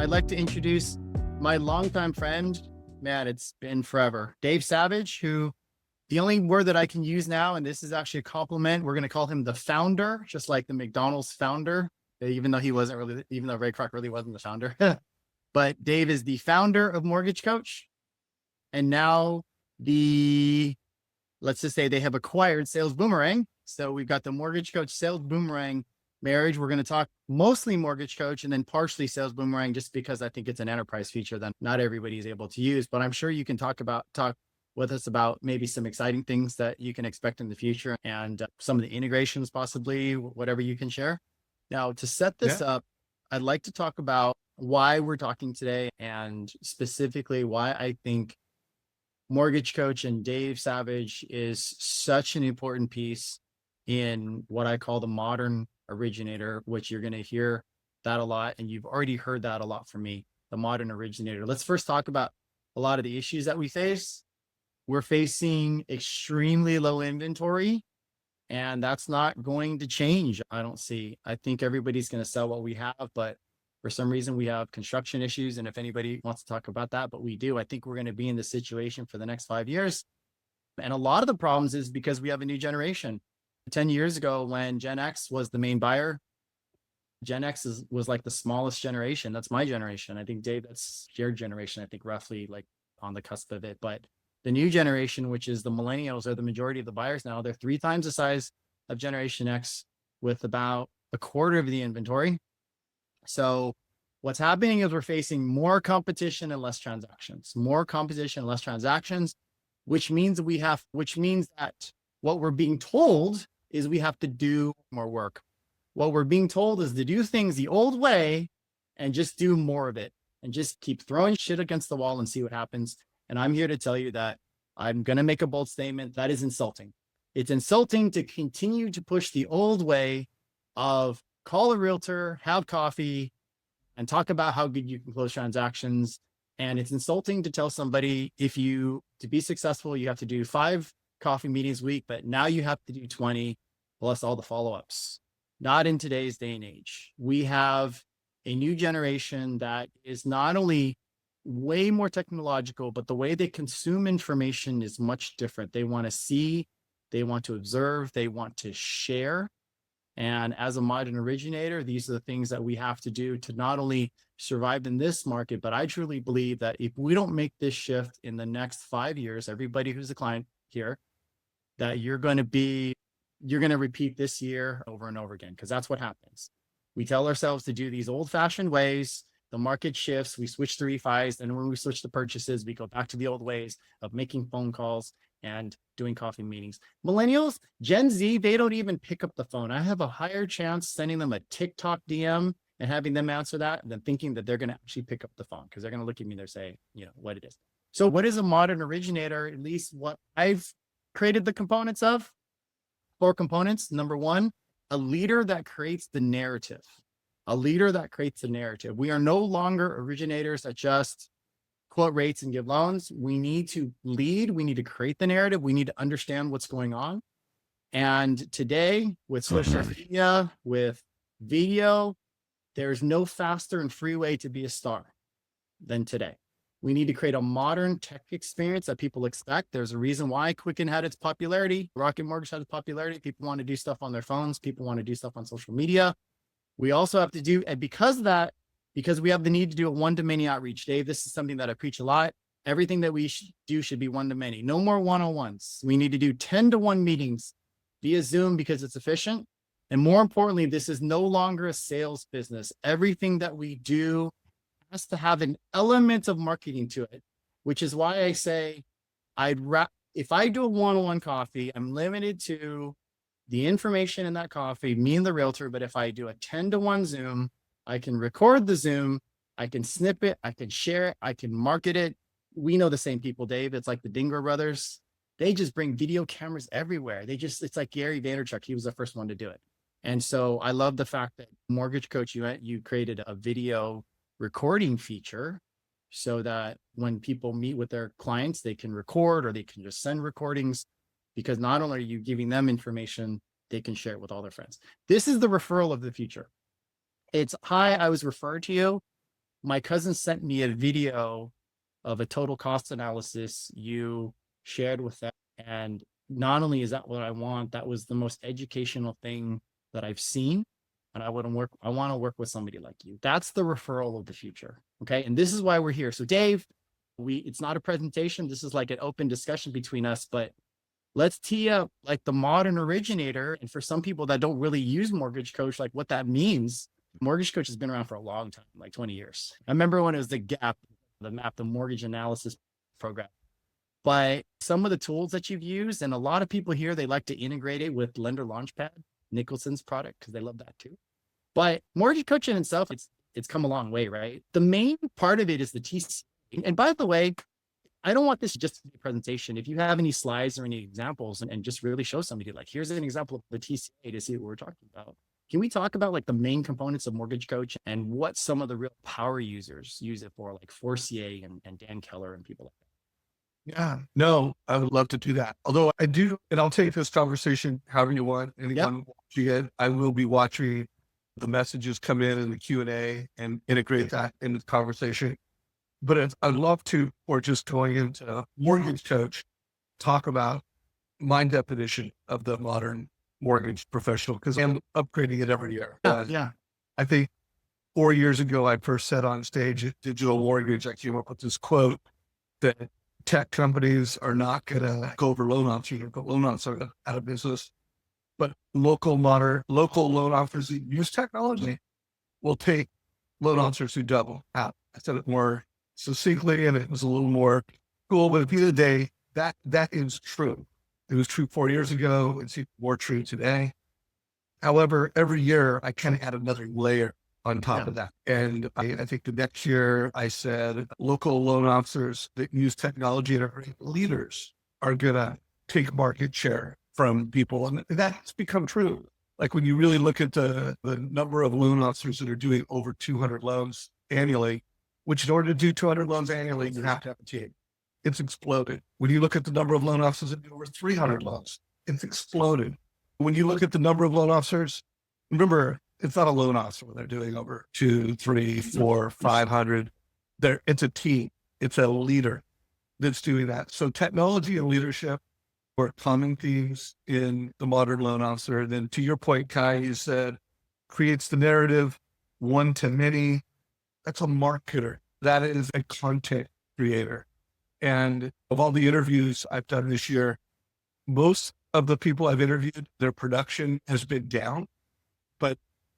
I'd like to introduce my longtime friend. Man, it's been forever. Dave Savage, who the only word that I can use now, and this is actually a compliment, we're going to call him the founder, just like the McDonald's founder, even though he wasn't really, even though Ray Kroc really wasn't the founder. But Dave is the founder of Mortgage Coach. And now let's just say they have acquired Sales Boomerang. So we've got the Mortgage Coach Sales Boomerang marriage. We're going to talk mostly Mortgage Coach and then partially Sales Boomerang, just because I think it's an enterprise feature that not everybody is able to use. But I'm sure you can talk with us about maybe some exciting things that you can expect in the future and some of the integrations, possibly whatever you can share. Now, to set this up, I'd like to talk about why we're talking today and specifically why I think Mortgage Coach and Dave Savage is such an important piece in what I call the modern originator, which you're going to hear that a lot. And you've already heard that a lot from me, the modern originator. Let's first talk about a lot of the issues that we face. We're facing extremely low inventory, and that's not going to change. I think everybody's going to sell what we have, but for some reason we have construction issues. And if anybody wants to talk about that, but we do, I think we're going to be in this situation for the next 5 years. And a lot of the problems is because we have a new generation. 10 years ago, when Gen X was the main buyer, Gen X was like the smallest generation. That's my generation. I think, Dave, that's your generation, I think roughly like on the cusp of it. But the new generation, which is the millennials, are the majority of the buyers now. They're 3 times the size of Generation X with about a quarter of the inventory. So what's happening is we're facing more competition and less transactions, which means that what we're being told is we have to do more work. What we're being told is to do things the old way and just do more of it and just keep throwing shit against the wall and see what happens. And I'm here to tell you that I'm going to make a bold statement. That is insulting. It's insulting to continue to push the old way of call a realtor, have coffee, and talk about how good you can close transactions. And it's insulting to tell somebody to be successful, you have to do 5 coffee meetings a week, but now you have to do 20 plus all the follow-ups. Not in today's day and age. We have a new generation that is not only way more technological, but the way they consume information is much different. They want to see, they want to observe, they want to share. And as a modern originator, these are the things that we have to do to not only survive in this market, but I truly believe that if we don't make this shift in the next 5 years, everybody who's a client here, that you're going to repeat this year over and over again, because that's what happens. We tell ourselves to do these old-fashioned ways. The market shifts, we switch to refis, and when we switch to purchases, we go back to the old ways of making phone calls and doing coffee meetings. Millennials, Gen Z, they don't even pick up the phone. I have a higher chance sending them a TikTok DM and having them answer that than thinking that they're going to actually pick up the phone, because they're going to look at me and they're saying, what it is. So what is a modern originator? At least what I've created the components of, 4 components. Number 1, a leader that creates the narrative. We are no longer originators that just quote rates and give loans. We need to lead. We need to create the narrative. We need to understand what's going on. And today, with social media, with video, there's no faster and free way to be a star than today. We need to create a modern tech experience that people expect. There's a reason why Quicken had its popularity. Rocket Mortgage had its popularity. People want to do stuff on their phones. People want to do stuff on social media. We also have to do, and because we have the need to do a one-to-many outreach. Dave, this is something that I preach a lot. Everything that we do should be one-to-many. No more one-on-ones. We need to do 10-to-1 meetings via Zoom because it's efficient. And more importantly, this is no longer a sales business. Everything that we do has to have an element of marketing to it, which is why I say if I do a one-on-one coffee, I'm limited to the information in that coffee, me and the realtor. But if I do a 10-to-1 Zoom, I can record the Zoom, I can snip it, I can share it, I can market it. We know the same people, Dave. It's like the Dinger brothers. They just bring video cameras everywhere. It's like Gary Vaynerchuk. He was the first one to do it. And so I love the fact that Mortgage Coach, you created a video recording feature so that when people meet with their clients, they can record or they can just send recordings, because not only are you giving them information, they can share it with all their friends. This is the referral of the future. It's, hi, I was referred to you. My cousin sent me a video of a total cost analysis you shared with them. And not only is that what I want, that was the most educational thing that I've seen. And I want to work with somebody like you. That's the referral of the future. Okay. And this is why we're here. So Dave, it's not a presentation. This is like an open discussion between us, but let's tee up like the modern originator. And for some people that don't really use Mortgage Coach, like what that means. Mortgage Coach has been around for a long time, like 20 years. I remember when it was the GAP, the mortgage analysis program. But some of the tools that you've used, and a lot of people here, they like to integrate it with Lender Launchpad, Nicholson's product, because they love that too. But Mortgage Coach in itself, it's come a long way, right? The main part of it is the TC. And by the way, I don't want this just to be a presentation. If you have any slides or any examples and just really show somebody, like, here's an example of the TCA to see what we're talking about. Can we talk about like the main components of Mortgage Coach and what some of the real power users use it for, like Forcier and Dan Keller and people like that? Yeah, no, I would love to do that. Although I do, and I'll take this conversation however you want. Anyone watching it, I will be watching the messages come in the Q&A and integrate that into the conversation. But I'd love to, or just going into Mortgage Coach, talk about my definition of the modern mortgage professional, because I'm upgrading it every year. Yeah. I think 4 years ago, I first said on stage at Digital Mortgage, I came up with this quote that tech companies are not going to go over loan officers, but loan officers are out of business. But local loan officers that use technology will take loan officers who double out. I said it more succinctly, and it was a little more cool, but at the end of the day, that is true. It was true 4 years ago. It's even more true today. However, every year I kind of add another layer on top of that. And I think the next year I said local loan officers that use technology and are great leaders are going to take market share from people. And that's become true. Like when you really look at the number of loan officers that are doing over 200 loans annually, which in order to do 200 loans annually, you have to have a team. It's exploded. When you look at the number of loan officers that do over 300 loans, it's exploded. When you look at the number of loan officers, remember, it's not a loan officer when they're doing over 200, 300, 400, 500. It's a team. It's a leader that's doing that. So technology and leadership were common themes in the modern loan officer. And then to your point, Khai, you said, creates the narrative, one to many. That's a marketer. That is a content creator. And of all the interviews I've done this year, most of the people I've interviewed, their production has been down. But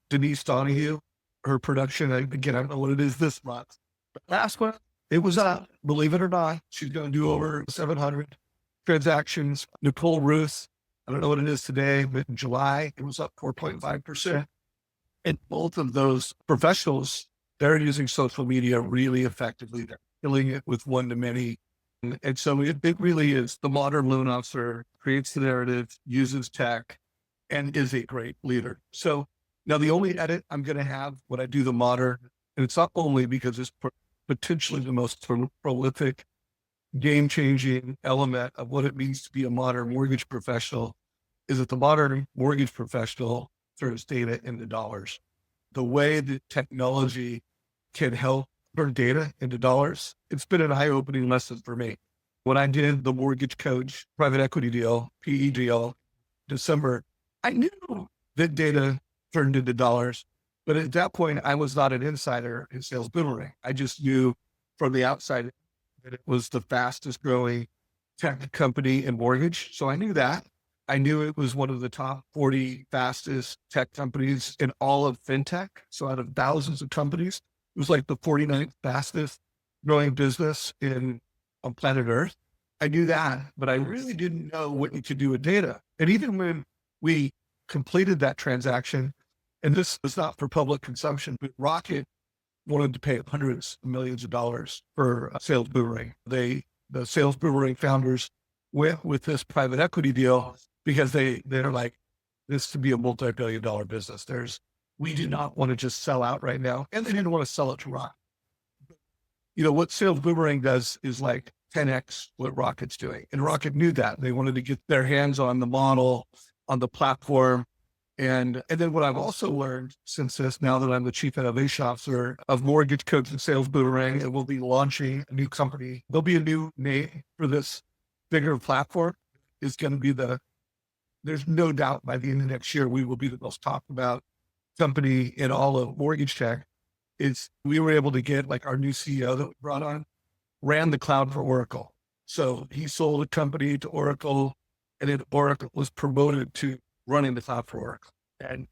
Denise Donahue, her production, again, I don't know what it is this month, but last one, it was up, believe it or not. She's going to do over 700 transactions. Nicole Ruth, I don't know what it is today, but in July, it was up 4.5%. And both of those professionals, they're using social media really effectively. They're killing it with one to many. And so it really is the modern loan officer creates the narrative, uses tech, and is a great leader. So now the only edit I'm going to have when I do the modern, and it's not only because it's potentially the most prolific, game-changing element of what it means to be a modern mortgage professional, is that the modern mortgage professional turns data into dollars. The way that technology can help turn data into dollars, it's been an eye-opening lesson for me. When I did the Mortgage Coach private equity deal, PE deal, December, I knew that data turned into dollars, but at that point, I was not an insider in Sales Boomerang. I just knew from the outside that it was the fastest growing tech company in mortgage. So I knew that. I knew it was one of the top 40 fastest tech companies in all of fintech. So out of thousands of companies, it was like the 49th fastest growing business on planet Earth. I knew that, but I really didn't know what you could do with data. And even when we completed that transaction, and this was not for public consumption, but Rocket wanted to pay hundreds of millions of dollars for Sales Boomerang. The Sales Boomerang founders went with this private equity deal because they're like, this to be a multi-billion-dollar business. We do not want to just sell out right now. And they didn't want to sell it to Rocket. You know, what Sales Boomerang does is like 10x what Rocket's doing. And Rocket knew that. They wanted to get their hands on the model, on the platform. And then what I've also learned since this, now that I'm the chief innovation officer of Mortgage Coach Sales Boomerang, and we'll be launching a new company. There'll be a new name for this bigger platform. Is going to be there's no doubt by the end of next year, we will be the most talked about company in all of mortgage tech. We were able to get, like, our new CEO that we brought on ran the cloud for Oracle. So he sold a company to Oracle, and then Oracle was promoted to running the cloud for Oracle. And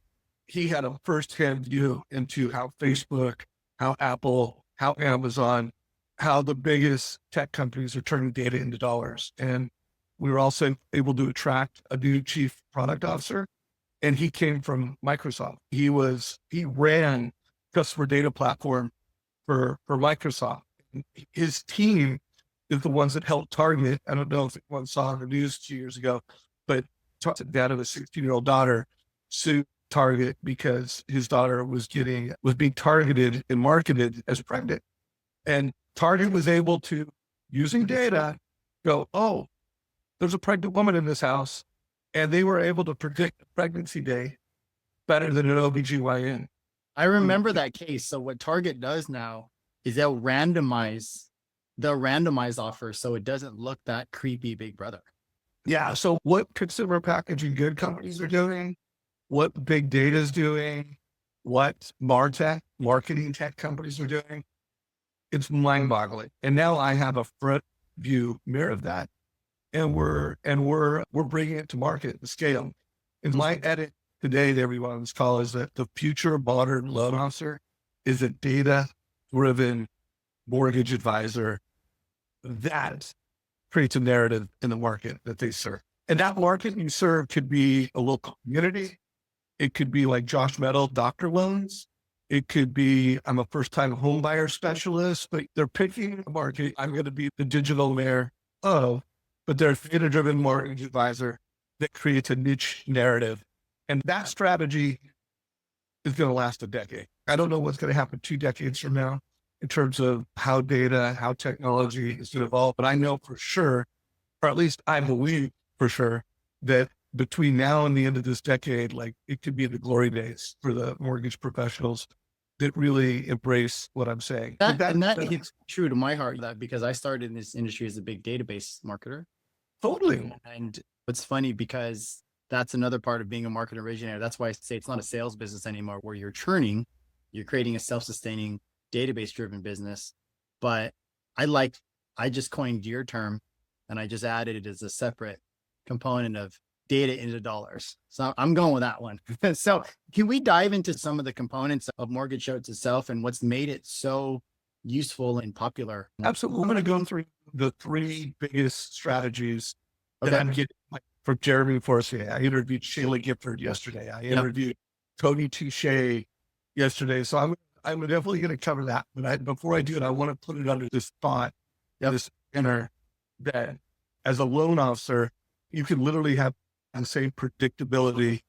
he had a firsthand view into how Facebook, how Apple, how Amazon, how the biggest tech companies are turning data into dollars. And we were also able to attract a new chief product officer, and he came from Microsoft. He ran customer data platform for Microsoft. His team is the ones that helped Target. I don't know if anyone saw in the news 2 years ago, but dad of a 16-year-old daughter sued Target because his daughter was being targeted and marketed as pregnant. And Target was able to, using data, go, oh, there's a pregnant woman in this house. And they were able to predict the pregnancy day better than an OBGYN. I remember that case. So what Target does now is they'll randomize offers so it doesn't look that creepy big brother. Yeah. So what consumer packaging good companies are doing, what big data is doing, what MarTech, marketing tech companies are doing, it's mind-boggling. And now I have a front view mirror of that. And we're bringing it to market and scale. And my edit today to everyone on this call is that the future modern loan officer is a data-driven mortgage advisor that creates a narrative in the market that they serve. And that market you serve could be a local community. It could be like Josh Metal, Doctor Loans. It could be, I'm a first-time home buyer specialist, but they're picking a market I'm going to be the digital mayor of, but they're a data-driven mortgage advisor that creates a niche narrative. And that strategy is going to last a decade. I don't know what's going to happen 2 decades from now in terms of how data, how technology is going to evolve, but I know for sure, or at least I believe for sure, that between now and the end of this decade, like, it could be the glory days for the mortgage professionals that really embrace what I'm saying. That hits true to my heart, that because I started in this industry as a big database marketer. Totally. And it's funny because that's another part of being a market originator. That's why I say it's not a sales business anymore, where you're churning, you're creating a self-sustaining database driven business. But I just coined your term, and I just added it as a separate component of data into dollars. So I'm going with that one. So can we dive into some of the components of Mortgage Coach itself and what's made it so useful and popular? Absolutely. I'm going to go through the 3 biggest strategies that Okay. I'm getting from Jeremy Forcier. I interviewed Shayla Gifford yesterday. I interviewed Tony Touche yesterday. So I'm definitely going to cover that. But before I do it, I want to put it under this thought, this inner, that as a loan officer, you can literally have the same predictability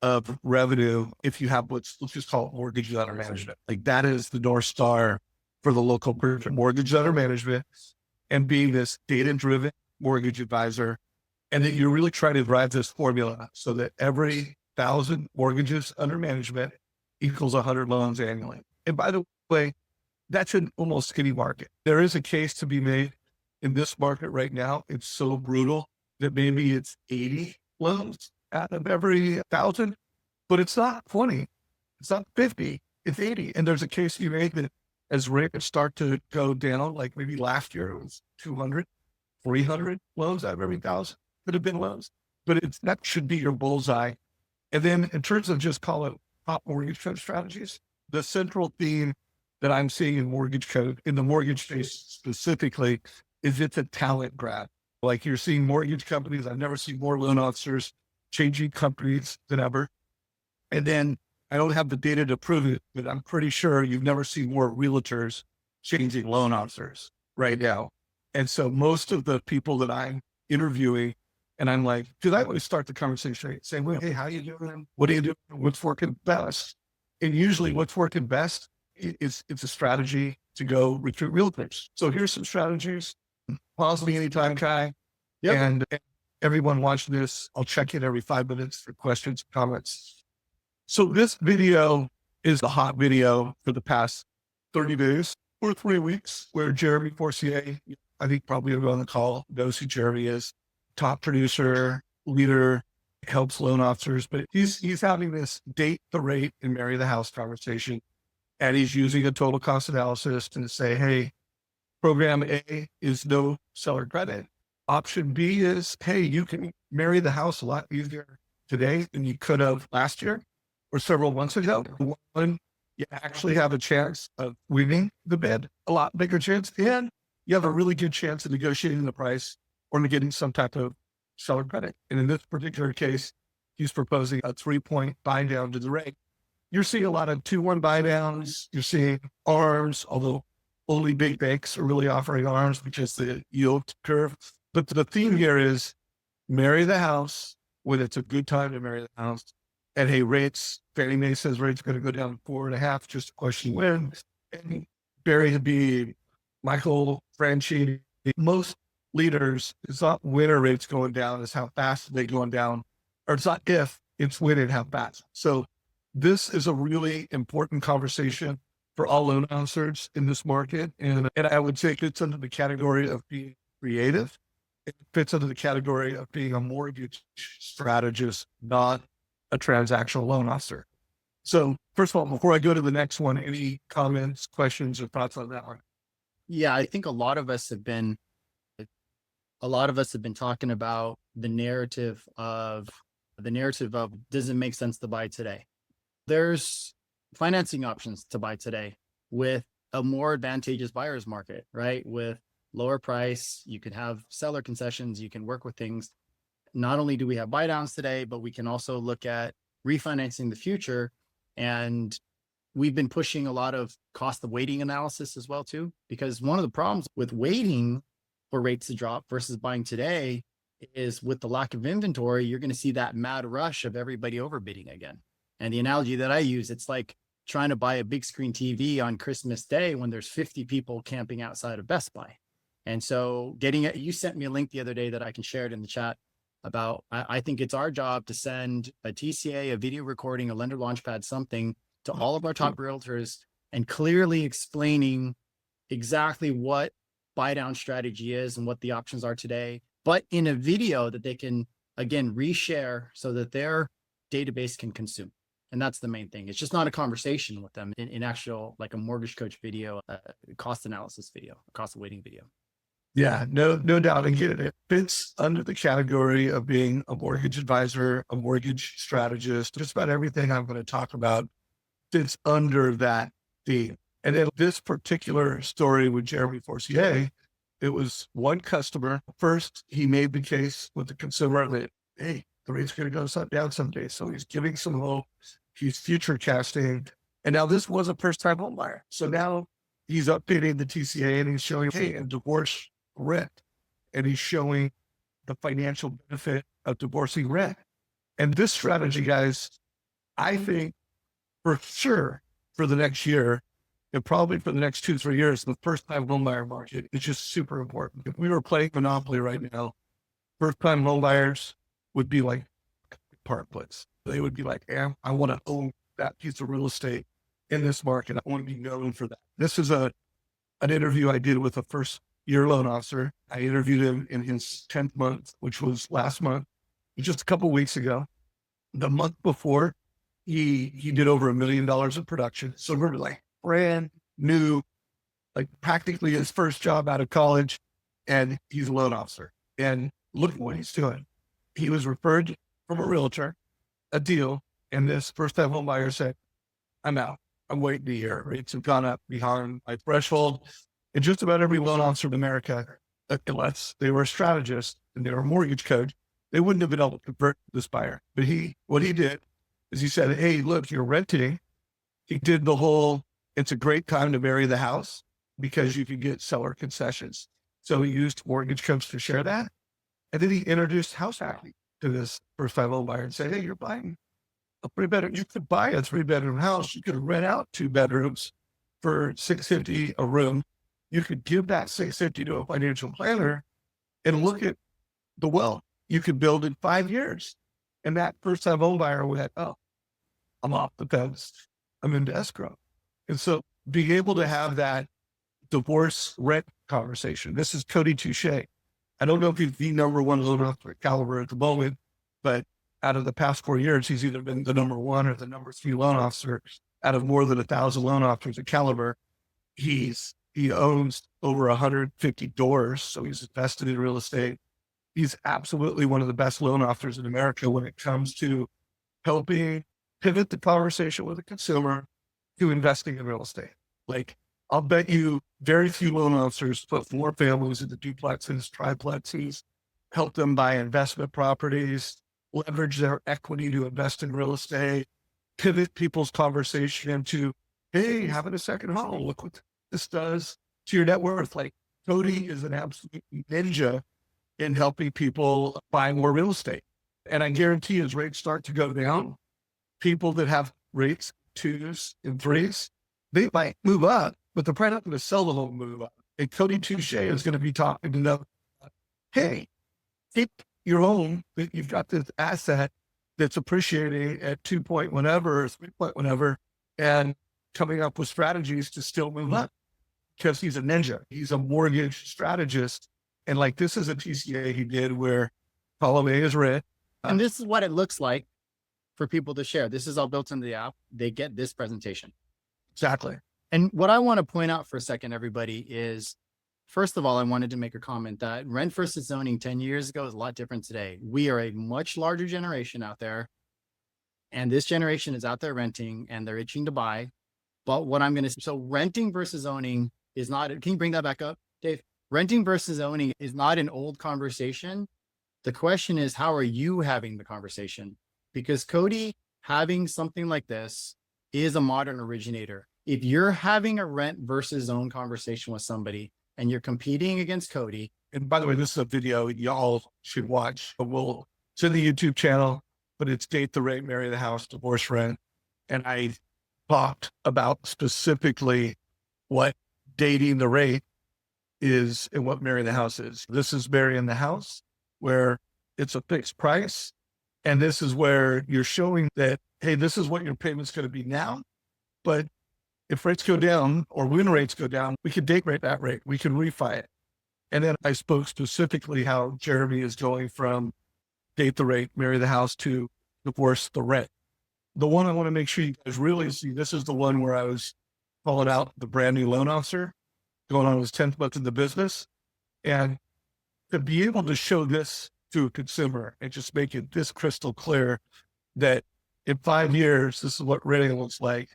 of revenue if you have let's just call it mortgage under management. Like, that is the North Star for the local person, mortgage under management, and being this data-driven mortgage advisor. And that you're really trying to drive this formula so that every 1,000 mortgages under management equals 100 loans annually. And by the way, that's in almost any market. There is a case to be made in this market right now. It's so brutal that maybe it's 80 loans out of every 1,000, but it's not 20. It's not 50. It's 80. And there's a case to be made that as rates start to go down, like maybe last year it was 200, 300 loans out of every 1,000 that have been loans. But that should be your bullseye. And then in terms of just call it top mortgage code strategies, the central theme that I'm seeing in mortgage code, in the mortgage space specifically, is it's a talent grab. Like, you're seeing mortgage companies. I've never seen more loan officers changing companies than ever. And then I don't have the data to prove it, but I'm pretty sure you've never seen more realtors changing loan officers right now. And so most of the people that I'm interviewing, and I'm like, because I always start the conversation saying, well, hey, how you doing? What are you doing? What's working best? And usually what's working best is it's a strategy to go recruit realtors. So here's some strategies. Pause me anytime, Khai. And everyone watching this, I'll check in every 5 minutes for questions, comments. So this video is the hot video for the past 30 days or 3 weeks, where Jeremy Forcier, I think probably everyone on the call knows who Jeremy is, top producer, leader, helps loan officers, but he's having this date the rate and marry the house conversation. And he's using a total cost analysis to say, hey, program A is no seller credit. Option B is, hey, you can marry the house a lot easier today than you could have last year or several months ago. One, you actually have a chance of winning the bid, a lot bigger chance, and you have a really good chance of negotiating the price or getting some type of seller credit. And in this particular case, he's proposing a 3-point buy down to the rate. You're seeing a lot of 2-1 buy downs. You're seeing ARMs, although only big banks are really offering ARMs because the yield curve. But the theme here is marry the house when it's a good time to marry the house. And hey, rates, Fannie Mae says rates are going to go down to 4.5, just a question when. And Barry Habib, Michael Franchi, most leaders, it's not when are rates going down, it's how fast are they going down. Or it's not if, it's when and how fast. So this is a really important conversation for all loan officers in this market. And I would say it fits under the category of being creative. It fits under the category of being a mortgage strategist, not a transactional loan officer. So first of all, before I go to the next one, any comments, questions, or thoughts on that one? Yeah, I think a lot of us have been talking about the narrative of does it make sense to buy today? There's financing options to buy today with a more advantageous buyer's market, right? With lower price, you can have seller concessions, you can work with things. Not only do we have buy downs today, but we can also look at refinancing the future. And we've been pushing a lot of cost of waiting analysis as well too, because one of the problems with waiting for rates to drop versus buying today is with the lack of inventory, you're going to see that mad rush of everybody overbidding again. And the analogy that I use, it's like trying to buy a big screen TV on Christmas Day when there's 50 people camping outside of Best Buy. And so you sent me a link the other day that I can share it in the chat about, I think it's our job to send a TCA, a video recording, a lender launchpad, something to all of our top realtors and clearly explaining exactly what buy down strategy is and what the options are today, but in a video that they can, again, reshare so that their database can consume. And that's the main thing. It's just not a conversation with them in actual, like a mortgage coach video, cost analysis video, cost of waiting video. Yeah, no doubt. Again, it fits under the category of being a mortgage advisor, a mortgage strategist. Just about everything I'm going to talk about fits under that theme. And then this particular story with Jeremy Forcier, it was one customer. First, he made the case with the consumer that, hey, the rate's going to go down someday. So he's giving some hope. He's future casting. And now this was a first-time home buyer. So now he's updating the TCA and he's showing, hey, a divorce rent. And he's showing the financial benefit of divorcing rent. And this strategy, guys, I think for sure for the next year, and probably for the next 2-3 years, the first-time homebuyer market is just super important. If we were playing Monopoly right now, first-time homebuyers would be like apartments. They would be like, I want to own that piece of real estate in this market. I want to be known for that. This is an interview I did with a first-year loan officer. I interviewed him in his 10th month, which was last month, just a couple of weeks ago. The month before, he did over $1 million of production. So we're like brand new, like practically his first job out of college, and he's a loan officer. And look at what he's doing. He was referred from a realtor, a deal, and this first-time home buyer said, I'm out. I'm waiting a year. Rates have gone up behind my threshold. And just about every loan officer in America, unless they were a strategist and they were a mortgage coach, they wouldn't have been able to convert this buyer. But what he did is he said, hey, look, you're renting. He did the whole, it's a great time to marry the house because you can get seller concessions. So he used Mortgage Coach to share that. And then he introduced house hacking to this first-time home buyer and said, hey, you're buying a 3-bedroom. You could buy a 3-bedroom house. You could rent out 2 bedrooms for $650 a room. You could give that $650 to a financial planner and look at the wealth you could build in 5 years. And that first-time home buyer went, oh, I'm off the fence. I'm into escrow. And so being able to have that divorce rent conversation. This is Cody Touche. I don't know if he's the number one loan officer at Caliber at the moment, but out of the past 4 years, he's either been the number one or the number three loan officer out of more than 1,000 loan officers at Caliber. He owns over 150 doors. So he's invested in real estate. He's absolutely one of the best loan officers in America when it comes to helping pivot the conversation with the consumer to investing in real estate. Like, I'll bet you very few loan officers put more families into duplexes, triplexes, help them buy investment properties, leverage their equity to invest in real estate, pivot people's conversation into, hey, having a second home, look what this does to your net worth. Like, Cody is an absolute ninja in helping people buy more real estate. And I guarantee as rates start to go down, people that have rates 2s and 3s, they might move up, but they're probably not going to sell the home move up. And Cody Touche is going to be talking to them, hey, keep your home, that you've got this asset that's appreciating at 2 point whatever, or 3 point whatever, and coming up with strategies to still move up because he's a ninja. He's a mortgage strategist. And like, this is a TCA he did where column A is red. And this is what it looks like for people to share. This is all built into the app. They get this presentation. Exactly. And what I want to point out for a second, everybody, is first of all, I wanted to make a comment that rent versus zoning 10 years ago is a lot different today. We are a much larger generation out there, and this generation is out there renting and they're itching to buy. But what I'm going to, so renting versus owning is not, can you bring that back up, Dave? Renting versus owning is not an old conversation. The question is, how are you having the conversation? Because Cody having something like this is a modern originator. If you're having a rent versus own conversation with somebody and you're competing against Cody. And by the way, this is a video y'all should watch. It's in the YouTube channel, but it's Date the Rate, Marry the House, Divorce Rent. And I talked about specifically what dating the rate is and what marrying the house is. This is marrying the house, where it's a fixed price. And this is where you're showing that, hey, this is what your payment's going to be now. But if rates go down or when rates go down, we can date rate that rate. We can refi it. And then I spoke specifically how Jeremy is going from date the rate, marry the house to divorce the rent. The one I want to make sure you guys really see, this is the one where I was calling out the brand new loan officer going on his 10th month in the business. And to be able to show this to a consumer and just make it this crystal clear that in 5 years, this is what renting looks like.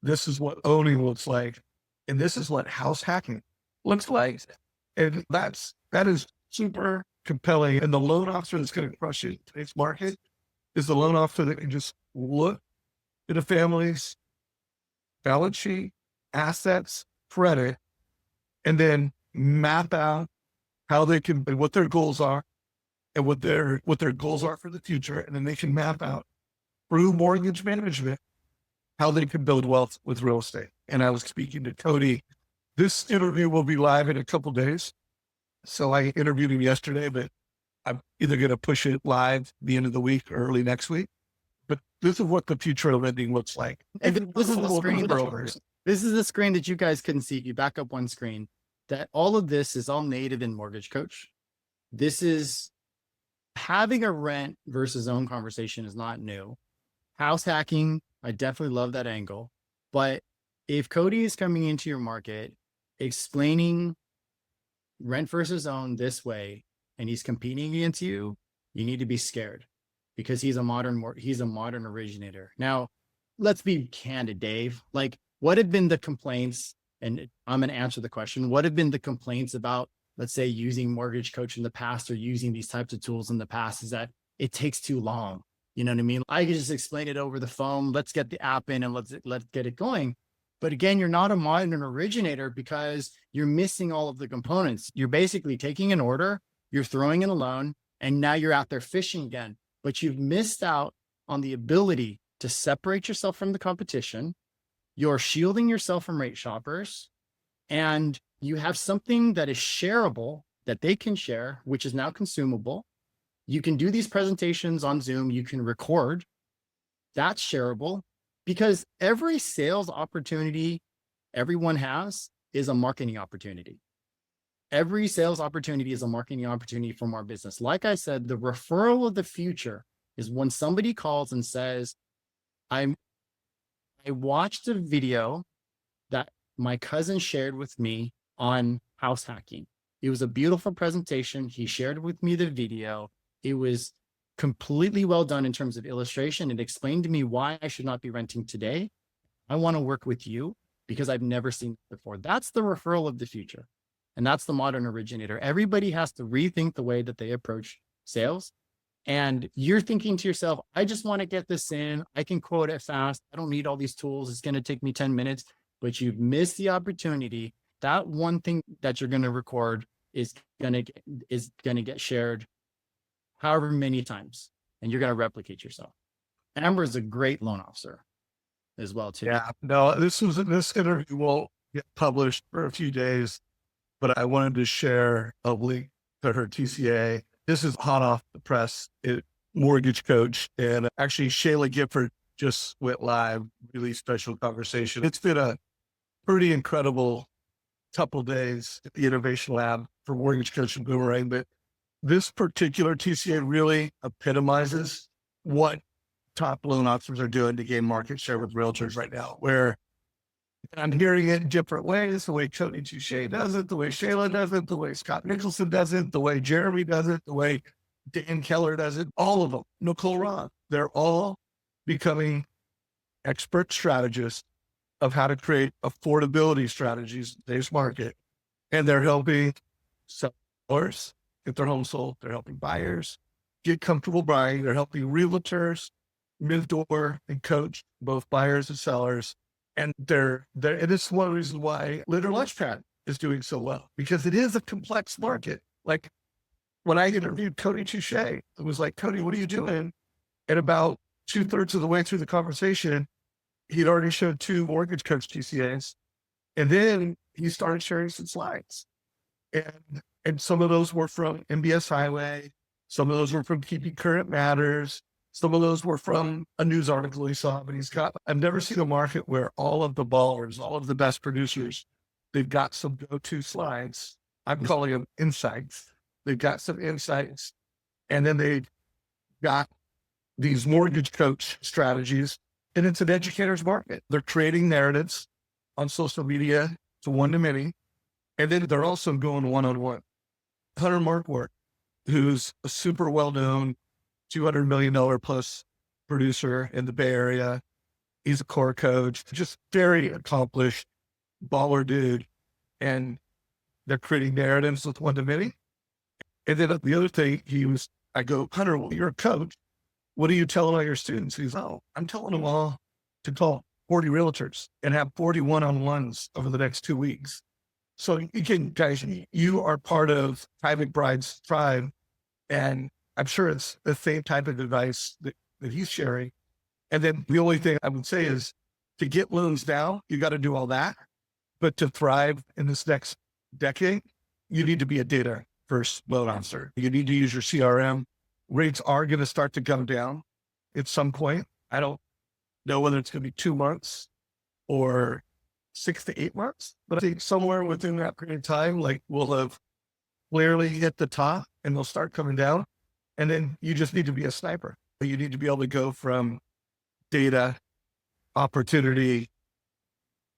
This is what owning looks like. And this is what house hacking looks like. And that is super compelling. And the loan officer that's going to crush it in today's market is the loan officer that can just look at a family's balance sheet, assets, credit, and then map out how they can, what their goals are and what their goals are for the future. And then they can map out through mortgage management how they can build wealth with real estate. And I was speaking to Cody. This interview will be live in a couple of days. So I interviewed him yesterday, but I'm either going to push it live the end of the week or early next week. But this is what the future of lending looks like. And this is the screen. This is the screen that you guys couldn't see. If you back up one screen, that all of this is all native in Mortgage Coach. This is having a rent versus own conversation is not new. House hacking, I definitely love that angle. But if Cody is coming into your market, explaining rent versus own this way, and he's competing against you, you need to be scared because he's a modern originator. Now, let's be candid, Dave. Like, what have been the complaints? And I'm going to answer the question. What have been the complaints about, let's say, using Mortgage Coach in the past or using these types of tools in the past is that it takes too long. You know what I mean? I could just explain it over the phone. Let's get the app in and let's get it going. But again, you're not a modern originator because you're missing all of the components. You're basically taking an order, you're throwing in a loan, and now you're out there fishing again. But you've missed out on the ability to separate yourself from the competition. You're shielding yourself from rate shoppers, and you have something that is shareable that they can share, which is now consumable. You can do these presentations on Zoom. You can record. That's shareable, because every sales opportunity everyone has is a marketing opportunity. Every sales opportunity is a marketing opportunity from our business. Like I said, the referral of the future is when somebody calls and says, I watched a video that my cousin shared with me on house hacking. It was a beautiful presentation. He shared with me the video. It was completely well done in terms of illustration. It explained to me why I should not be renting today. I want to work with you because I've never seen it before. That's the referral of the future. And that's the modern originator. Everybody has to rethink the way that they approach sales. And you're thinking to yourself, I just want to get this in. I can quote it fast. I don't need all these tools. It's going to take me 10 minutes, but you've missed the opportunity. That one thing that you're going to record is going to get shared however many times, and you're going to replicate yourself. Amber is a great loan officer as well, too. Yeah, no, this interview won't get published for a few days, but I wanted to share a link to her TCA. This is hot off the press. Mortgage Coach, and actually Shayla Gifford just went live. Really special conversation. It's been a pretty incredible couple of days at the Innovation Lab for Mortgage Coach and Boomerang, but this particular TCA really epitomizes what top loan officers are doing to gain market share with realtors right now, where I'm hearing it in different ways, the way Tony Touche does it, the way Shayla does it, the way Scott Nicholson does it, the way Jeremy does it, the way Dan Keller does it, all of them, Nicole Roth, they're all becoming expert strategists of how to create affordability strategies in today's market. And they're helping sellers get their home sold. They're helping buyers get comfortable buying. They're helping realtors mentor and coach both buyers and sellers. And it is one reason why Lender Launchpad is doing so well, because it is a complex market. Like when I interviewed Cody Touche, it was like, Cody, what are you doing? And about 2/3 of the way through the conversation, he'd already showed 2 Mortgage Coach TCAs. And then he started sharing some slides. And some of those were from MBS Highway. Some of those were from Keeping Current Matters. Some of those were from a news article he saw, but I've never seen a market where all of the ballers, all of the best producers, they've got some go-to slides. I'm calling them insights. They've got some insights, and then they've got these mortgage coach strategies, and it's an educator's market. They're creating narratives on social media to one-to-many, and then they're also going one-on-one. Hunter Markwart, who's a super well-known $200 million plus producer in the Bay Area. He's a core coach, just very accomplished baller dude. And they're creating narratives with one-to-many. And then the other thing, I go, Hunter, well, you're a coach. What are you telling all your students? He's, I'm telling them all to call 40 realtors and have 40 one-on-ones over the next 2 weeks. So guys, you are part of Khai McBride's tribe, and I'm sure it's the same type of advice that he's sharing. And then the only thing I would say is to get loans now, you got to do all that. But to thrive in this next decade, you need to be a data first loan officer. You need to use your CRM. Rates are going to start to come down at some point. I don't know whether it's going to be 2 months or 6 to 8 months, but I think somewhere within that period of time, like we'll have clearly hit the top and they'll start coming down. And then you just need to be a sniper. You need to be able to go from data, opportunity,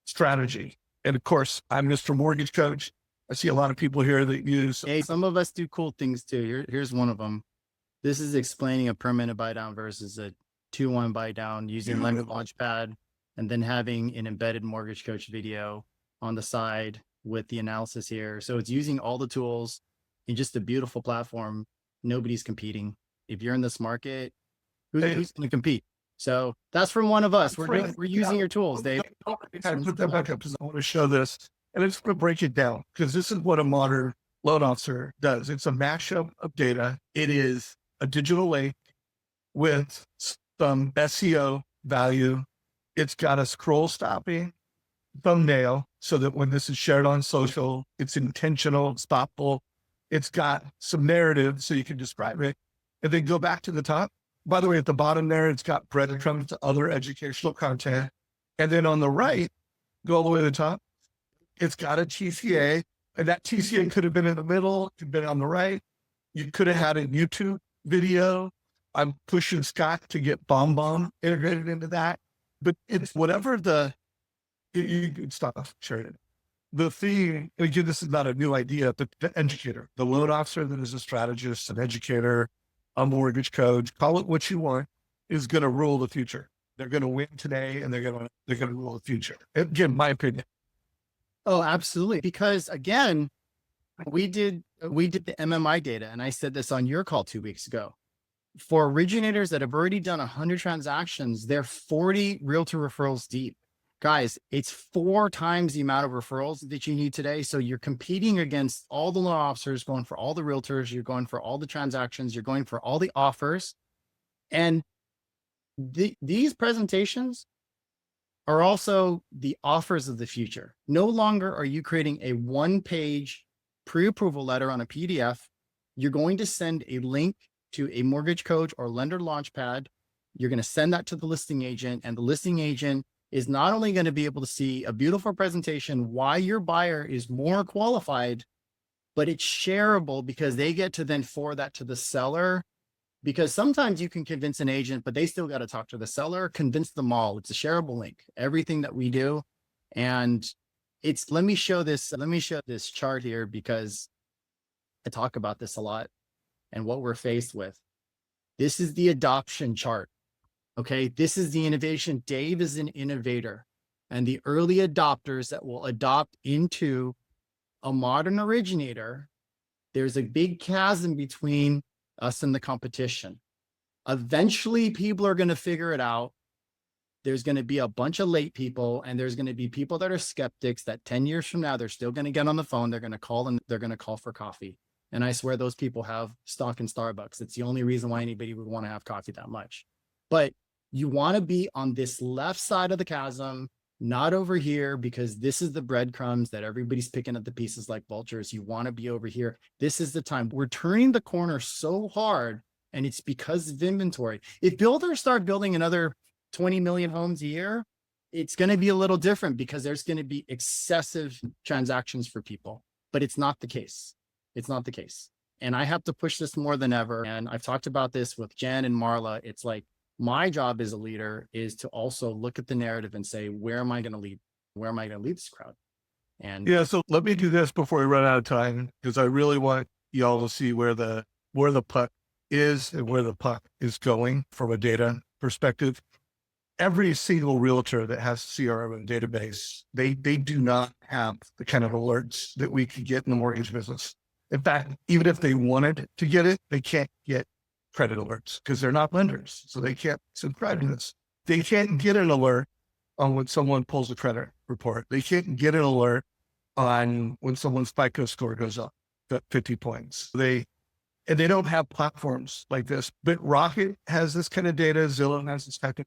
strategy. And of course, I'm Mr. Mortgage Coach. I see a lot of people here that use. Hey, some of us do cool things too. Here's one of them. This is explaining a permanent buy down versus a 2-1 buy down using Lender Launchpad, and then having an embedded Mortgage Coach video on the side with the analysis here. So it's using all the tools in just a beautiful platform. Nobody's competing. If you're in this market, who's going to compete? So that's from one of us. We're using your tools, Dave. I put that back up because I want to show this, and I'm just going to break it down because this is what a modern loan officer does. It's a mashup of data. It is a digital link with some SEO value. It's got a scroll stopping thumbnail so that when this is shared on social, it's intentional, it's thoughtful. It's got some narrative so you can describe it, and then go back to the top. by the way, at the bottom there, it's got breadcrumbs to other educational content. And then on the right, go all the way to the top, it's got a TCA, and that TCA could have been in the middle, could have been on the right. You could have had a YouTube video. I'm pushing Scott to get BombBomb integrated into that, but it's whatever you could stop sharing it. The thing, and again, this is not a new idea, but the educator, the loan officer that is a strategist, an educator, a mortgage coach, call it what you want, is going to rule the future. They're going to win today, and they're going to rule the future. Again, my opinion. Oh, absolutely. Because again, we did the MMI data, and I said this on your call 2 weeks ago. For originators that have already done 100 transactions, they're 40 realtor referrals deep. Guys, it's 4 times the amount of referrals that you need today. So you're competing against all the loan officers, going for all the realtors, you're going for all the transactions, you're going for all the offers. And these presentations are also the offers of the future. No longer are you creating a 1-page pre-approval letter on a PDF. You're going to send a link to a mortgage coach or lender launchpad. You're going to send that to the listing agent, and the listing agent is not only going to be able to see a beautiful presentation why your buyer is more qualified, but it's shareable because they get to then forward that to the seller. Because sometimes you can convince an agent, but they still got to talk to the seller, convince them all. It's a shareable link, everything that we do. And let me show this chart here, because I talk about this a lot and what we're faced with. This is the adoption chart. Okay, this is the innovation. Dave is an innovator, and the early adopters that will adopt into a modern originator, there's a big chasm between us and the competition. Eventually, people are going to figure it out. There's going to be a bunch of late people, and there's going to be people that are skeptics that 10 years from now, they're still going to get on the phone. They're going to call, and they're going to call for coffee. And I swear those people have stock in Starbucks. It's the only reason why anybody would want to have coffee that much. But you want to be on this left side of the chasm, not over here, because this is the breadcrumbs that everybody's picking up the pieces like vultures. You want to be over here. This is the time. We're turning the corner so hard, and it's because of inventory. If builders start building another 20 million homes a year, it's going to be a little different, because there's going to be excessive transactions for people, but it's not the case. It's not the case. And I have to push this more than ever. And I've talked about this with Jen and Marla. It's like, my job as a leader is to also look at the narrative and say, where am I going to lead? Where am I going to lead this crowd? And yeah, so let me do this before we run out of time, because I really want y'all to see where the puck is and where the puck is going from a data perspective. Every single realtor that has CRM and database, they do not have the kind of alerts that we could get in the mortgage business. In fact, even if they wanted to get it, they can't get credit alerts because they're not lenders. So they can't subscribe to this. They can't get an alert on when someone pulls a credit report. They can't get an alert on when someone's FICO score goes up 50 points. They don't have platforms like this, but Rocket has this kind of data. Zillow has this type of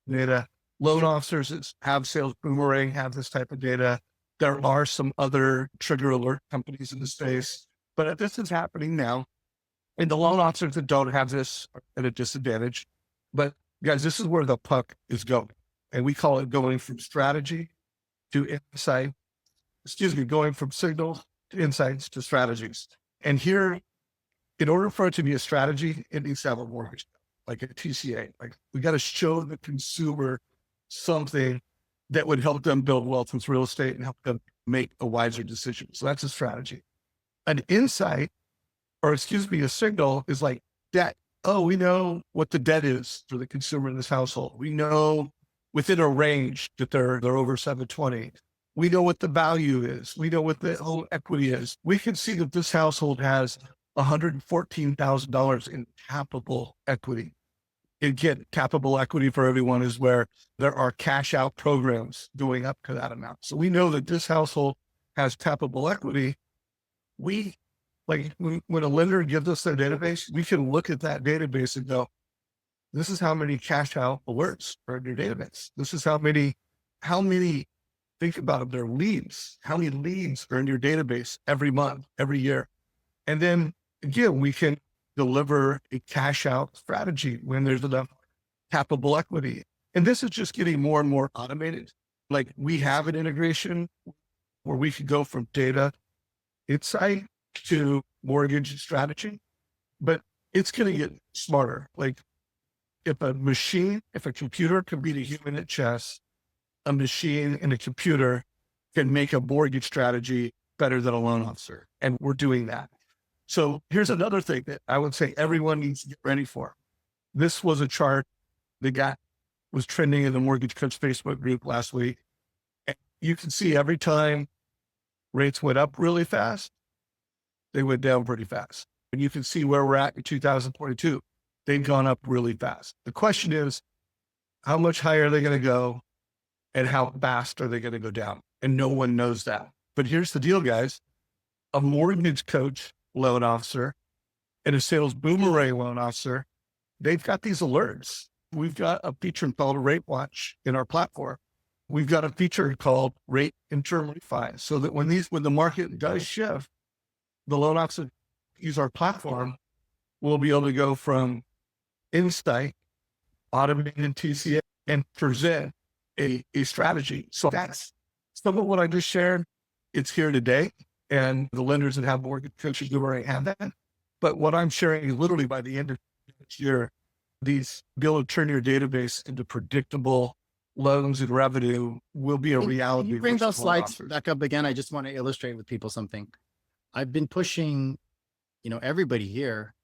data. Loan officers have Sales Boomerang have this type of data. There are some other trigger alert companies in the space, but this is happening now. And the loan officers that don't have this are at a disadvantage. But guys, this is where the puck is going. And we call it going from strategy to insight. Going from signals to insights to strategies. And here, in order for it to be a strategy, it needs to have a mortgage, like a TCA. Like, we got to show the consumer something that would help them build wealth with real estate and help them make a wiser decision. So that's a strategy. An insight, a signal is like debt. Oh, we know what the debt is for the consumer in this household. We know within a range that they're over 720. We know what the value is. We know what the home equity is. We can see that this household has $114,000 in tappable equity. Again, tappable equity for everyone is where there are cash out programs going up to that amount. So we know that this household has tappable equity. When a lender gives us their database, we can look at that database and go, this is how many cash out alerts are in your database. This is how many, think about their leads. How many leads are in your database every month, every year? And then again, we can deliver a cash out strategy when there's enough capital equity. And this is just getting more and more automated. Like we have an integration where we could go from data insight to mortgage strategy, but it's going to get smarter. Like if a computer can beat a human at chess, a machine and a computer can make a mortgage strategy better than a loan officer. And we're doing that. So here's another thing that I would say everyone needs to get ready for. This was a chart that was trending in the Mortgage Coach Facebook group last week. And you can see every time rates went up really fast, they went down pretty fast. And you can see where we're at in 2022. They've gone up really fast. The question is, how much higher are they going to go and how fast are they going to go down? And no one knows that. But here's the deal, guys. A mortgage coach loan officer and a sales boomerang loan officer, they've got these alerts. We've got a feature called a rate watch in our platform. We've got a feature called rate interim refi, so that when the market does shift, the loan officer use our platform, we'll be able to go from insight, automated TCA, and present a strategy. So that's some of what I just shared. It's here today, and the lenders that have Mortgage Coach Boomerang have that. But what I'm sharing is literally by the end of next year, these be able to turn your database into predictable loans and revenue will be a reality. Can you bring those slides back up again? I just want to illustrate with people something. I've been pushing, everybody here,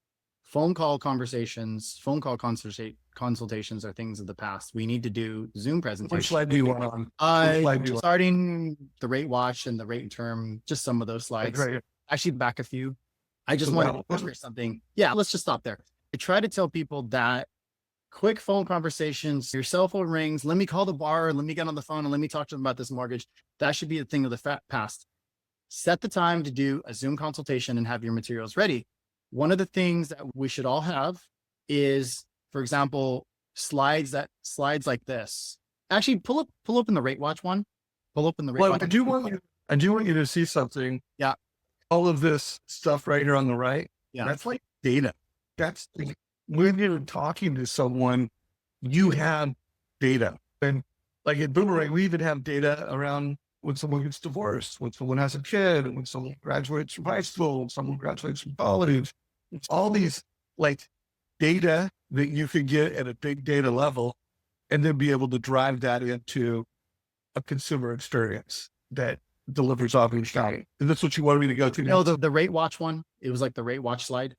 phone call consultations are things of the past. We need to do Zoom presentations. Which slide do you want on? Starting the rate watch and the rate and term, just some of those slides. Right. Actually, back a few. I just want to illustrate something. Yeah, let's just stop there. I try to tell people that quick phone conversations, your cell phone rings, let me call the bar, let me get on the phone and let me talk to them about this mortgage. That should be a thing of the past. Set the time to do a Zoom consultation and have your materials ready. One of the things that we should all have is, for example, slides like this. Actually, pull up in the rate watch one. Pull up in the rate watch. I do want you to see something. Yeah. All of this stuff right here on the right. Yeah. That's like data. That's when you're talking to someone, you have data. And like at Boomerang, we even have data around when someone gets divorced, when someone has a kid, when someone graduates from high school, when someone graduates from college. It's all these like data that you could get at a big data level and then be able to drive that into a consumer experience that delivers obvious value. And that's what you wanted me to go to. No, the rate watch one. It was like the rate watch slide.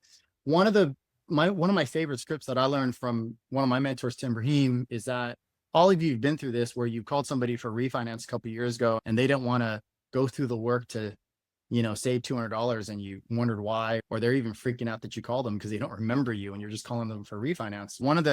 One of my favorite scripts that I learned from one of my mentors, Tim Brahim, is that all of you have been through this where you called somebody for refinance a couple of years ago and they didn't want to go through the work to, save $200 and you wondered why, or they're even freaking out that you called them because they don't remember you and you're just calling them for refinance. One of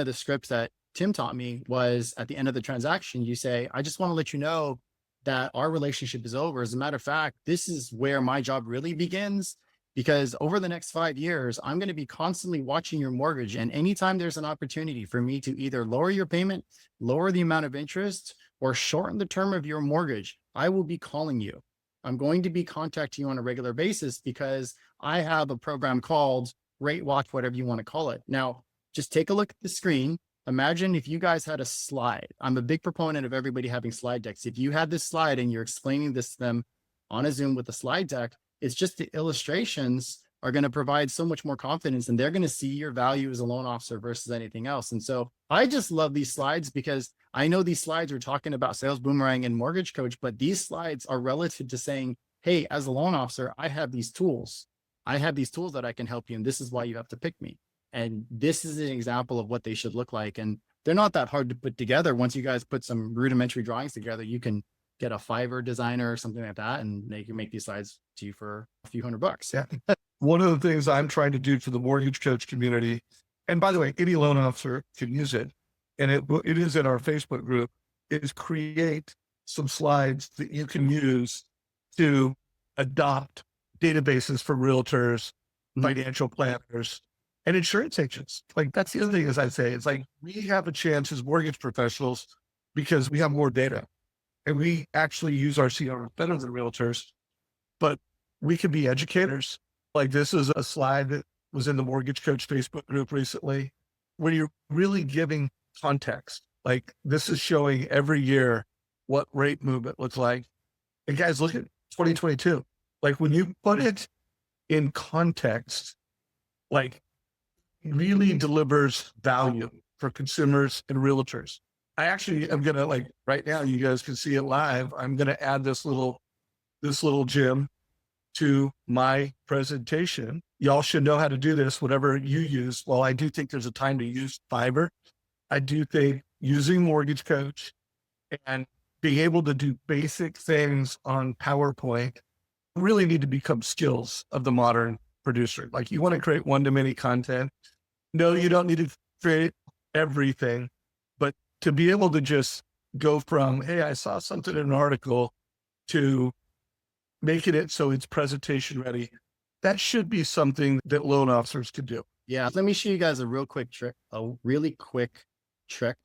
the scripts that Tim taught me was at the end of the transaction, you say, I just want to let you know that our relationship is over. As a matter of fact, this is where my job really begins. Because over the next 5 years, I'm going to be constantly watching your mortgage. And anytime there's an opportunity for me to either lower your payment, lower the amount of interest, or shorten the term of your mortgage, I will be calling you. I'm going to be contacting you on a regular basis because I have a program called Rate Watch, whatever you want to call it. Now, just take a look at the screen. Imagine if you guys had a slide. I'm a big proponent of everybody having slide decks. If you had this slide and you're explaining this to them on a Zoom with a slide deck, it's just the illustrations are going to provide so much more confidence and they're going to see your value as a loan officer versus anything else. And so I just love these slides because I know these slides are talking about Sales Boomerang and Mortgage Coach, but these slides are relative to saying, hey, as a loan officer, I have these tools. I have these tools that I can help you. And this is why you have to pick me. And this is an example of what they should look like. And they're not that hard to put together. Once you guys put some rudimentary drawings together, you can get a Fiverr designer or something like that, and they can make these slides to you for a few $100. Yeah. One of the things I'm trying to do for the mortgage coach community, and by the way, any loan officer can use it, and it is in our Facebook group, is create some slides that you can use to adopt databases for realtors, financial planners, and insurance agents. Like that's the other thing, as I say, it's like we have a chance as mortgage professionals because we have more data. And we actually use our CRM better than realtors, but we can be educators. Like this is a slide that was in the Mortgage Coach Facebook group recently, where you're really giving context. Like this is showing every year what rate movement looks like. And guys, look at 2022. Like when you put it in context, like really delivers value for consumers and realtors. I actually am going to, like right now, you guys can see it live. I'm going to add this little gem to my presentation. Y'all should know how to do this, whatever you use. Well, I do think there's a time to use Fiverr. I do think using Mortgage Coach and being able to do basic things on PowerPoint really need to become skills of the modern producer. Like you want to create one-to-many content. No, you don't need to create everything, but to be able to just go from, hey, I saw something in an article to making it so it's presentation ready. That should be something that loan officers could do. Yeah. Let me show you guys a really quick trick.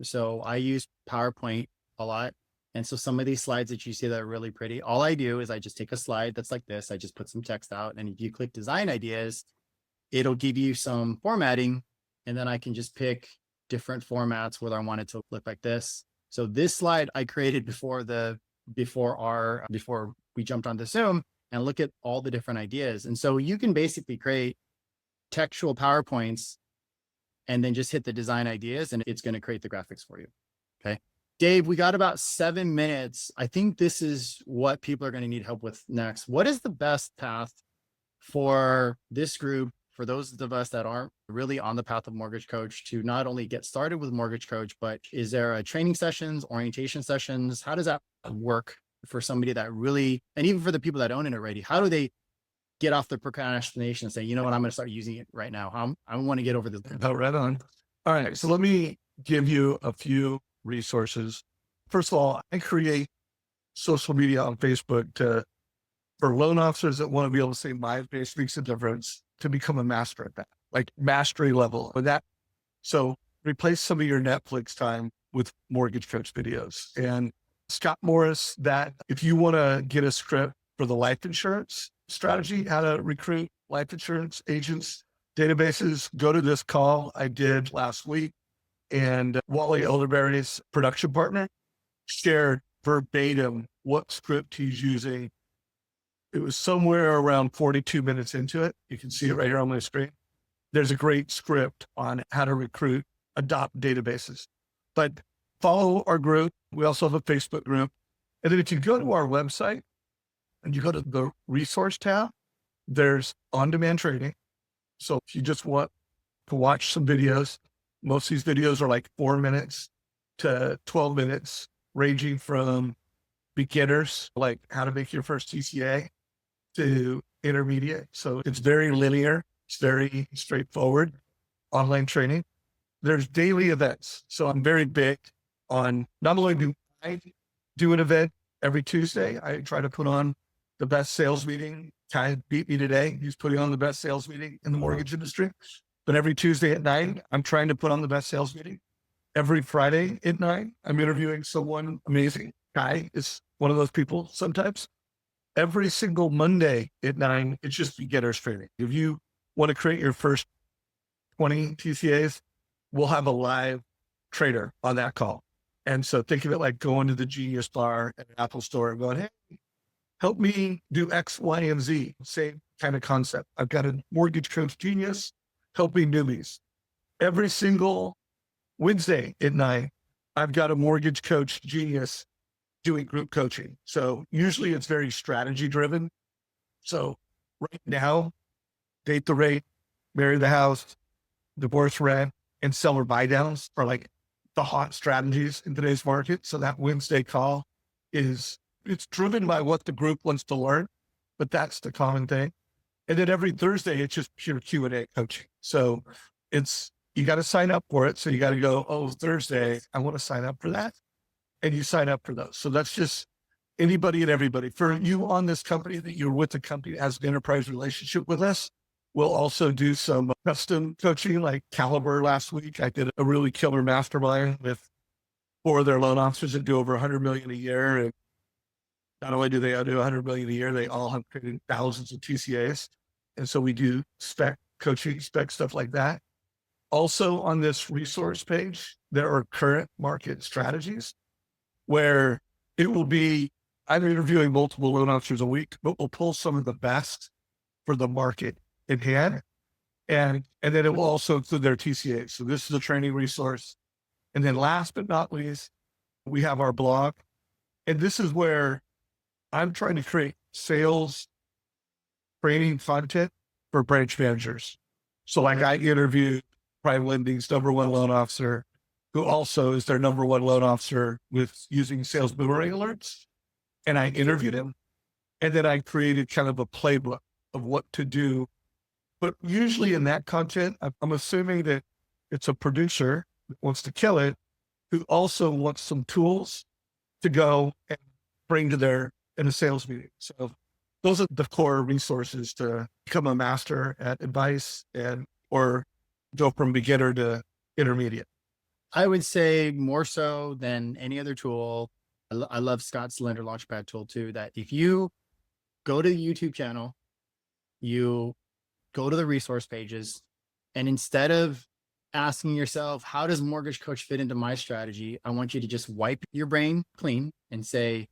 So I use PowerPoint a lot. And so some of these slides that you see that are really pretty, all I do is I just take a slide that's like this. I just put some text out, and if you click design ideas, it'll give you some formatting, and then I can just pick different formats whether I want it to look like this. So this slide I created before we jumped onto Zoom, and look at all the different ideas. And so you can basically create textual PowerPoints and then just hit the design ideas, and it's going to create the graphics for you. Okay. Dave, we got about 7 minutes. I think this is what people are going to need help with next. What is the best path for this group, for those of us that aren't really on the path of Mortgage Coach, to not only get started with Mortgage Coach, but is there a training sessions, orientation sessions? How does that work for somebody that really, and even for the people that own it already, how do they get off the procrastination and say, you know what, I'm going to start using it right now. I want to get over this. Oh, right on. All right. So let me give you a few resources. First of all, I create social media on Facebook for loan officers that want to be able to say my face makes a difference, to become a master at that, like mastery level with that. So replace some of your Netflix time with Mortgage Coach videos. And Scott Morris, that if you want to get a script for the life insurance strategy, how to recruit life insurance agents, databases, go to this call I did last week. And Wally Elderberry's production partner shared verbatim what script he's using. It was somewhere around 42 minutes into it. You can see it right here on my screen. There's a great script on how to recruit, adopt databases. But follow our group. We also have a Facebook group. And then if you go to our website and you go to the resource tab, there's on-demand training. So if you just want to watch some videos, most of these videos are like 4 minutes to 12 minutes, ranging from beginners, like how to make your first TCA, to intermediate. So it's very linear. It's very straightforward online training. There's daily events. So I'm very big on, not only do I do an event every Tuesday, I try to put on the best sales meeting. Kai beat me today. He's putting on the best sales meeting in the mortgage industry. But every Tuesday at 9, I'm trying to put on the best sales meeting. Every Friday at 9, I'm interviewing someone amazing. Kai is one of those people sometimes. Every single Monday at 9, it's just beginners training. If you want to create your first 20 TCAs, we'll have a live trader on that call. And so think of it like going to the Genius Bar at an Apple store and going, hey, help me do X, Y, and Z. Same kind of concept. I've got a Mortgage Coach Genius helping newbies. Every single Wednesday at 9, I've got a Mortgage Coach Genius doing group coaching. So usually it's very strategy driven. So right now, date the rate, marry the house, divorce rent, and seller buy downs are like the hot strategies in today's market. So that Wednesday call it's driven by what the group wants to learn, but that's the common thing. And then every Thursday, it's just pure Q&A coaching. So you got to sign up for it. So you got to go, oh, Thursday, I want to sign up for that. And you sign up for those. So that's just anybody and everybody. For you on this company, that you're with the company that has an enterprise relationship with us, we'll also do some custom coaching, like Caliber last week. I did a really killer mastermind with 4 of their loan officers that do over 100 million a year. And not only do they do 100 million a year, they all have created thousands of TCAs. And so we do spec coaching spec, stuff like that. Also on this resource page, there are current market strategies where it will be, I'm interviewing multiple loan officers a week, but we'll pull some of the best for the market in hand. And then it will also include their TCA. So this is a training resource. And then last but not least, we have our blog. And this is where I'm trying to create sales training content for branch managers. So like I interviewed private lending's number one loan officer, who also is their number one loan officer with using sales boomerang alerts. And I interviewed him. And then I created kind of a playbook of what to do. But usually in that content, I'm assuming that it's a producer that wants to kill it, who also wants some tools to go and bring to their in a sales meeting. So those are the core resources to become a master at advice and or go from beginner to intermediate. I would say more so than any other tool. I love Scott's Lender Launchpad tool too, that if you go to the YouTube channel, you go to the resource pages, and instead of asking yourself, how does Mortgage Coach fit into my strategy? I want you to just wipe your brain clean and say,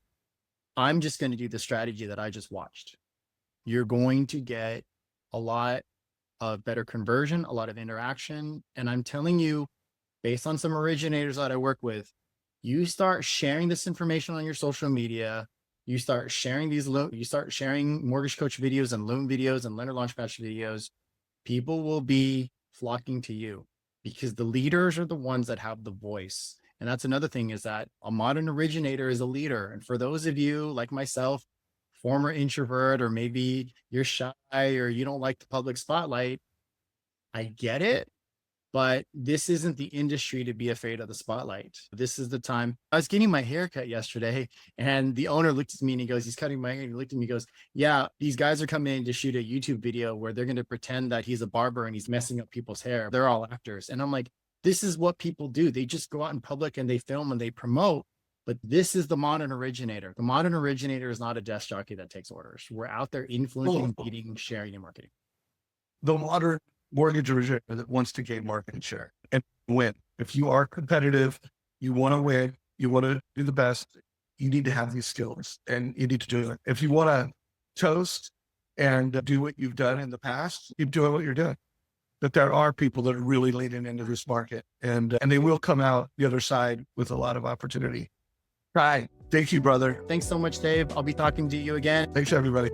I'm just going to do the strategy that I just watched. You're going to get a lot of better conversion, a lot of interaction. And I'm telling you, based on some originators that I work with, you start sharing this information on your social media, you start sharing you start sharing Mortgage Coach videos and loan videos and Lender Launchpad videos, people will be flocking to you because the leaders are the ones that have the voice. And that's another thing, is that a modern originator is a leader. And for those of you like myself, former introvert, or maybe you're shy or you don't like the public spotlight, I get it. But this isn't the industry to be afraid of the spotlight. This is the time. I was getting my hair cut yesterday, and the owner looked at me and he goes, he's cutting my hair. And he looked at me and goes, yeah, these guys are coming in to shoot a YouTube video where they're going to pretend that he's a barber and he's messing up people's hair. They're all actors. And I'm like, this is what people do. They just go out in public and they film and they promote. But this is the modern originator. The modern originator is not a desk jockey that takes orders. We're out there influencing, leading, sharing, and marketing. The modern mortgage originator that wants to gain market share and win. If you are competitive, you want to win, you want to do the best, you need to have these skills and you need to do it. If you want to toast and do what you've done in the past, keep doing what you're doing. But there are people that are really leaning into this market, and they will come out the other side with a lot of opportunity. Khai, thank you, brother. Thanks so much, Dave. I'll be talking to you again. Thanks, everybody.